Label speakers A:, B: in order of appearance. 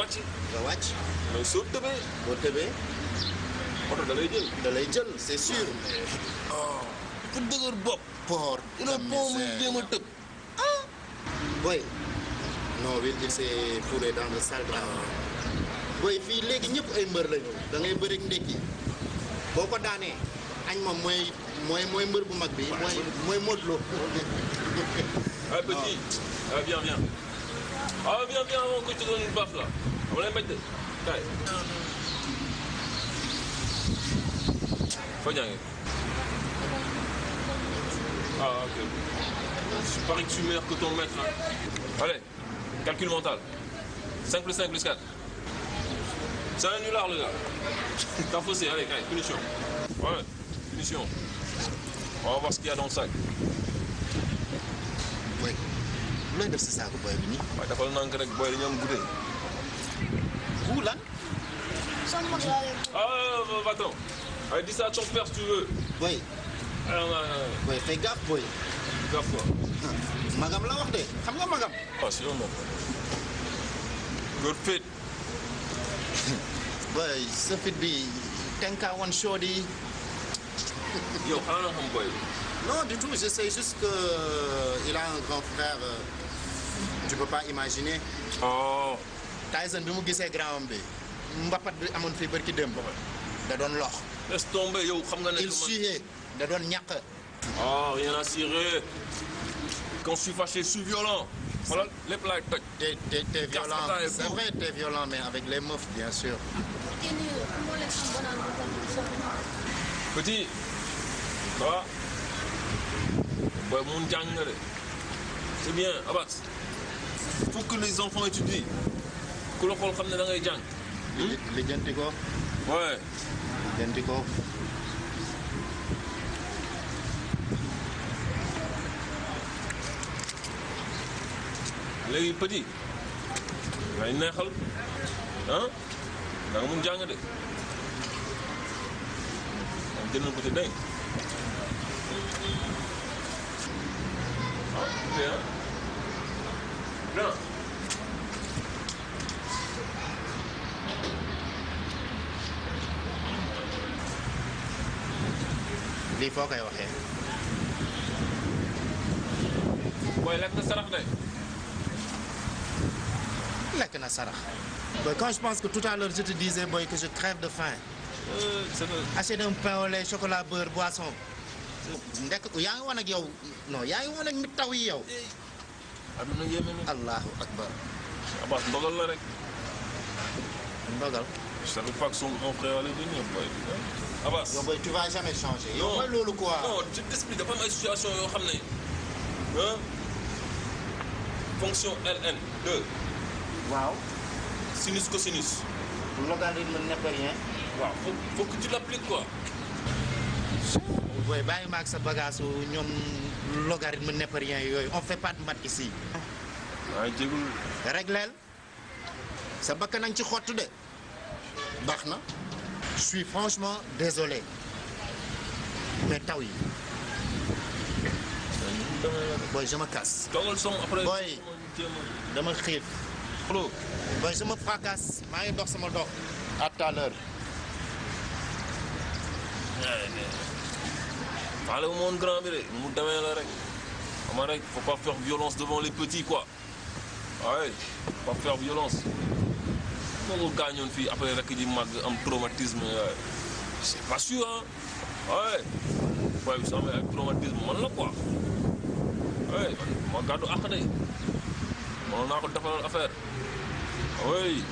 A: wàcc.
B: nga wàcc.
A: mais soo tëbee.
B: boo tëbee.
A: oto da lay jël.
B: da lay jël c'est sûr.
A: oh fu dëgër bopp.
B: port
A: il est bon muy jéem a tëb.
B: boy. non Will il s'est fourré dans le sale drap. boy fii léegi ñëpp ay mbër lañu. da ngay bëri ndekki. boo ko daanee. añ moom mooy mbër bu mag bi. mooy Modou Lo.
A: ah petit. ah viens. ah viens avant que je te donne une baffe là. on lay bañ de. kaay. foo jàngee. ah ok. je parie que tu es meilleur que ton maître hein. Allez, calcul mental. 5 plus 5 plus 4. C'est un nulard le gars. T'as faussé, allez, punition. Ouais, punition. On va voir ce qu'il y a dans le sac.
B: boy lu lay def si saako boy bi nii.
A: waaye dafa nank rek boy dañu am goûter.
B: bu lan.
A: Ah, va-t'en. Allez, dis ça à ton père si tu veux.
B: boy.
A: Alors,
B: boy fais gaffe boy.
A: gaffe quoi.
B: magam la wax de xam nga magam.
A: Ah, si on non. Good fit.
B: boy sa fit bi tenka one shorty.
A: Yo, xanaa na xam boy.
B: non du tout je sais juste que il a un grand frère tu peux pas imaginer.
A: Oh.
B: Tyson bi mu gisee grand bi mbapat bi amoon fii barki démb da doon lox.
A: Laisse tomber yow xam nga ne.
B: il suait da doon ñàkk.
A: Oh, rien à cirer. Quand je suis fâché, je suis violent. Voilà, les plats toj.
B: T'es violent, c'est vrai, t'es violent, mais avec les meufs, bien sûr.
A: Petit, ça va? Ouais, mon gang, c'est bien, Abbas. Il faut que les enfants étudient. Que l'on parle comme dans les gangs.
B: Lijjanti ko.
A: Ouais.
B: Lijjanti ko.
A: léegi petit ngay neexal ah da nga mun jàng de am jëndal ko ci dégg ah bien bien
B: lii foo koy waxee.
A: booy lekk na sarax de.
B: lekk na sarax. boy quand je pense que tout à l'heure je te disais boy que je crève de faim. Achète un pain au lait chocolat beurre boisson. ndekk yaa ngi woon ak yow non yaa ngi woon ak mi taw yi yow.
A: aduna yéeme na.
B: allahu akbar.
A: Abbas ndogal la rek.
B: ndogal.
A: je savais pas que son frère allait venir boy. Abbas
B: yow boy tu vas jamais changer. yow mooy loolu quoi.
A: non je t'explique dafa am ay situation yoo xam ne ah fonction LN 2.
B: waaw.
A: sinus cosinus.
B: logarithme népérien.
A: waaw faut que tu l'appliques quoi.
B: booy bàyyi ma ak sa bagage ñoom logarithme népérien yooyu on fait pas de maths ici.
A: waaye jégul.
B: régleel sa bakkan nañ ci xottu de. baax na. je suis franchement désolé mais taw yi. booy je me casse.
A: toogal som après.
B: booy dama xiif.
A: allo.
B: booy je me fracasse maa ngi dox sama dox. à tout à l'heure.
A: faale wu ma woon grand bi de mu demee la rek xam rek faut pas faire violence devant les petits quoi waaye faut pas faire violence moo ko gaañoon fii après rek ji màgg am traumatisme c'est pas sûr hein waaye booy bi soo amee ak traumatisme man la quoi waaye ma gàddu àq de mënoon naa ko defal affaire oui